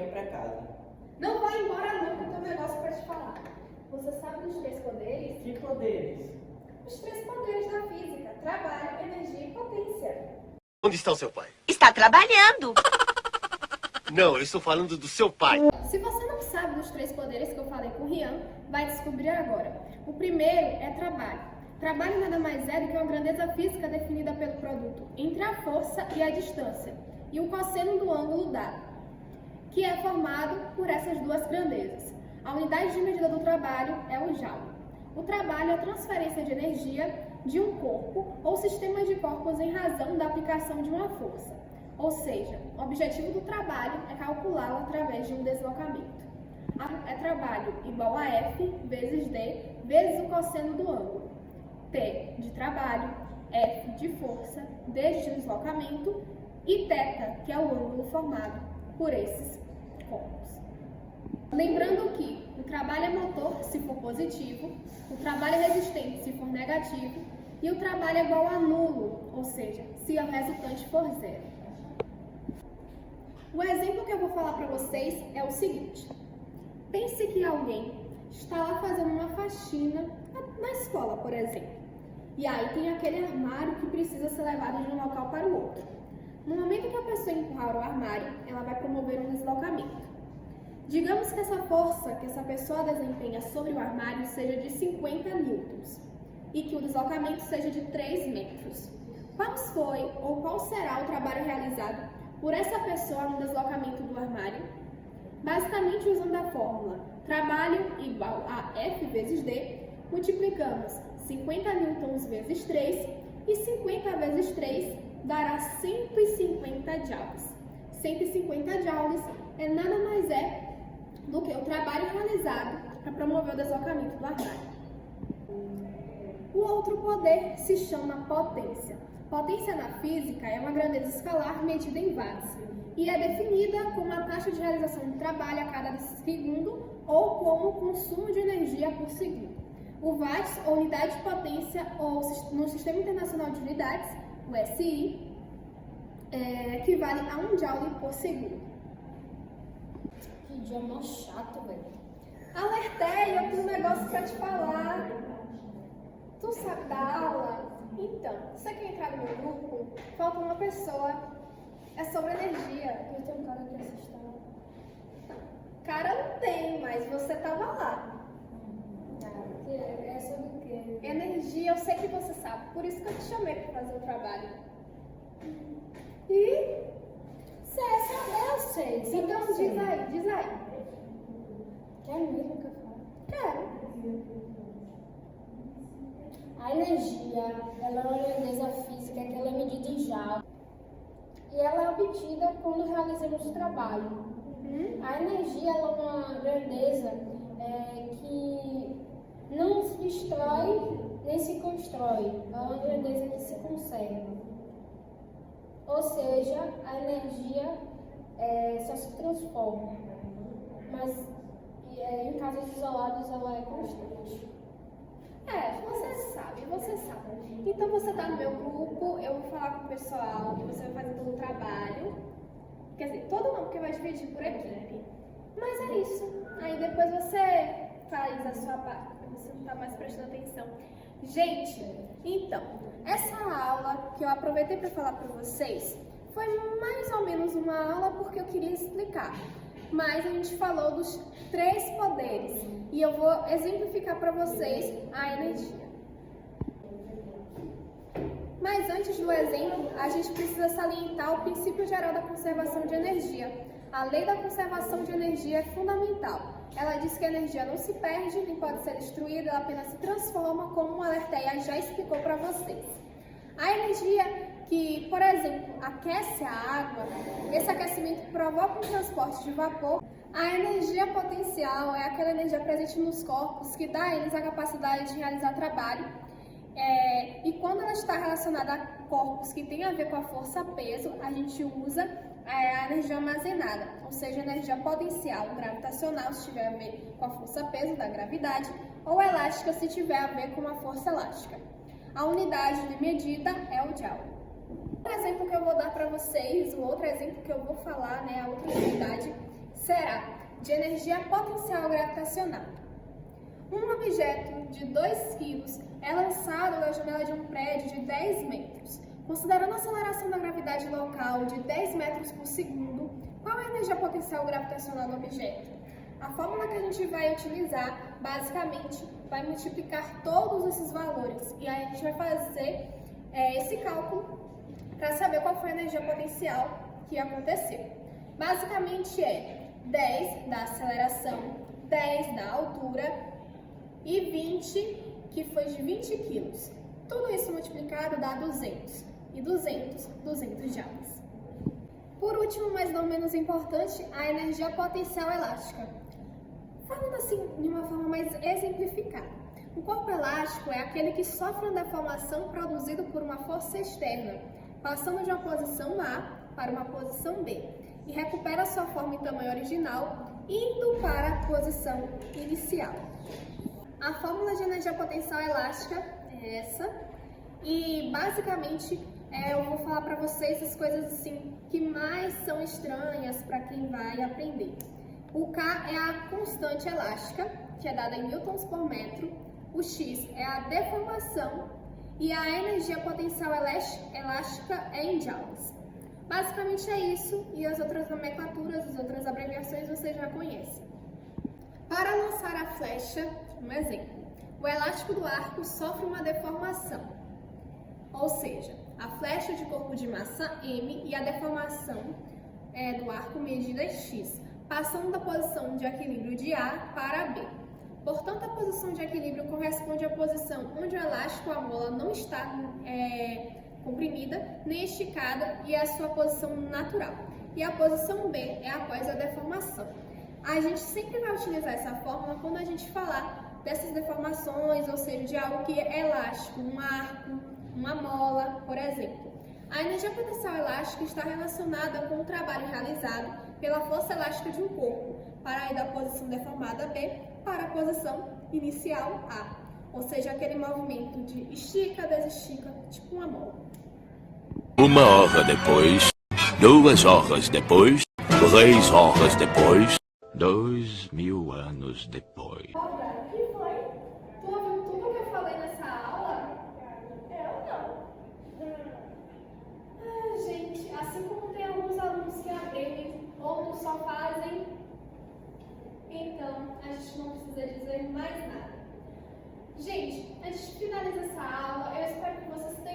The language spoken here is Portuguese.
aqui pra casa. Não vai embora não, que eu tenho um negócio pra te falar. Você sabe dos 3 poderes? Que poderes? Os 3 poderes da física: trabalho, energia e potência. Onde está o seu pai? Está trabalhando. Não, eu estou falando do seu pai. Se você não sabe dos 3 poderes que eu falei com o Rian, vai descobrir agora. O primeiro é trabalho. Trabalho nada mais é do que uma grandeza física definida pelo produto entre a força e a distância, e o cosseno do ângulo dado, que é formado por essas duas grandezas. A unidade de medida do trabalho é o joule. O trabalho é a transferência de energia de um corpo ou sistema de corpos em razão da aplicação de uma força. Ou seja, o objetivo do trabalho é calculá-lo através de um deslocamento. É trabalho igual a F vezes D vezes o cosseno do ângulo. T de trabalho, F de força, D de deslocamento e θ, que é o ângulo formado por esses corpos. Lembrando que o trabalho é motor se for positivo, o trabalho é resistente se for negativo e o trabalho é igual a nulo, ou seja, se o resultante for zero. O exemplo que eu vou falar para vocês é o seguinte: pense que alguém está lá fazendo uma faxina na escola, por exemplo, e aí tem aquele armário que precisa ser levado de um local para o outro. No momento que a pessoa empurrar o armário, ela vai promover um deslocamento. Digamos que essa força que essa pessoa desempenha sobre o armário seja de 50 newtons e que o deslocamento seja de 3 metros. Qual foi ou qual será o trabalho realizado por essa pessoa no deslocamento do armário? Basicamente, usando a fórmula trabalho igual a F vezes D, multiplicamos 50 newtons vezes 3 e 50 vezes 3 dará 150 joules. 150 joules é nada mais do que o trabalho realizado para promover o deslocamento do armário. O outro poder se chama potência. Potência na física é uma grandeza escalar medida em watts e é definida como a taxa de realização de trabalho a cada segundo ou como o consumo de energia por segundo. O watts, ou unidade de potência, ou no Sistema Internacional de Unidades, o SI, equivale a 1 joule por segundo. Que dia mó chato, velho. Alertei, eu tenho um negócio pra te falar. Tu sabe da aula? Então, você quer entrar no meu grupo? Falta uma pessoa. É sobre energia. Eu tenho um cara que assiste aula. Cara, não tem, mas você tava lá. É sobre o quê? Energia, eu sei que você sabe. Por isso que eu te chamei pra fazer o trabalho. E... Eu sei. então diz aí. Quer mesmo que eu fale? Quero. A energia, ela é uma grandeza física que ela é medida em joule. E ela é obtida quando realizamos o trabalho. A energia, ela é uma grandeza que não se destrói nem se constrói. É uma grandeza que se conserva. Ou seja, a energia só se transforma. Mas em casos isolados ela é constante. Você sabe. Então você tá no meu grupo, eu vou falar com o pessoal que você vai fazer todo o trabalho. Quer dizer, todo não, porque vai dividir por equipe. Mas é isso. Aí depois você faz a sua parte, você não tá mais prestando atenção. Gente, então, essa aula que eu aproveitei para falar para vocês foi mais ou menos uma aula porque eu queria explicar. Mas a gente falou dos 3 poderes e eu vou exemplificar para vocês a energia. Mas antes do exemplo, a gente precisa salientar o princípio geral da conservação de energia. A lei da conservação de energia é fundamental. Ela diz que a energia não se perde nem pode ser destruída, ela apenas se transforma, como o Alerteia já explicou para vocês. A energia que, por exemplo, aquece a água, esse aquecimento provoca um transporte de vapor. A energia potencial é aquela energia presente nos corpos que dá a eles a capacidade de realizar trabalho. E quando ela está relacionada a corpos que têm a ver com a força-peso, a gente usa a energia armazenada, ou seja, a energia potencial gravitacional, se tiver a ver com a força-peso da gravidade, ou elástica, se tiver a ver com a força elástica. A unidade de medida é o joule. O exemplo que eu vou dar para vocês, o outro exemplo que eu vou falar, a outra unidade, será de energia potencial gravitacional. Um objeto de 2 kg é lançado da janela de um prédio de 10 metros. Considerando a aceleração da gravidade local de 10 metros por segundo, qual é a energia potencial gravitacional do objeto? A fórmula que a gente vai utilizar, basicamente, vai multiplicar todos esses valores. E aí a gente vai fazer esse cálculo para saber qual foi a energia potencial que aconteceu. Basicamente é 10 da aceleração, 10 da altura e 20, que foi de 20 quilos. Tudo isso multiplicado dá 200. E 200, 200 joules. Por último, mas não menos importante, a energia potencial elástica. Falando assim, de uma forma mais exemplificada. O corpo elástico é aquele que sofre uma deformação produzida por uma força externa, passando de uma posição A para uma posição B, e recupera sua forma e tamanho original, indo para a posição inicial. A fórmula de energia potencial elástica é essa, e basicamente eu vou falar para vocês as coisas assim que mais são estranhas para quem vai aprender. O K é a constante elástica, que é dada em newtons por metro. O X é a deformação e a energia potencial elástica é em joules. Basicamente é isso, e as outras nomenclaturas, as outras abreviações você já conhece. Para lançar a flecha, um exemplo, o elástico do arco sofre uma deformação, ou seja, a flecha de corpo de massa M e a deformação do arco medida X, passando da posição de equilíbrio de A para B. Portanto, a posição de equilíbrio corresponde à posição onde o elástico, a mola, não está comprimida nem esticada e é a sua posição natural. E a posição B é após a deformação. A gente sempre vai utilizar essa fórmula quando a gente falar dessas deformações, ou seja, de algo que é elástico, um arco, uma mola, por exemplo. A energia potencial elástica está relacionada com o trabalho realizado pela força elástica de um corpo, para ir da posição deformada B para a posição inicial A, ou seja, aquele movimento de estica, desestica, tipo uma mola. 1 hora depois, 2 horas depois, 3 horas depois, 2000 anos depois. O que foi? Tu ouviu tudo que eu falei nessa aula? Eu não. Gente, assim como tem alguns alunos que aprendem, outros só fazem, então a gente não precisa dizer mais nada. Gente, antes de finalizar essa aula, eu espero que vocês tenham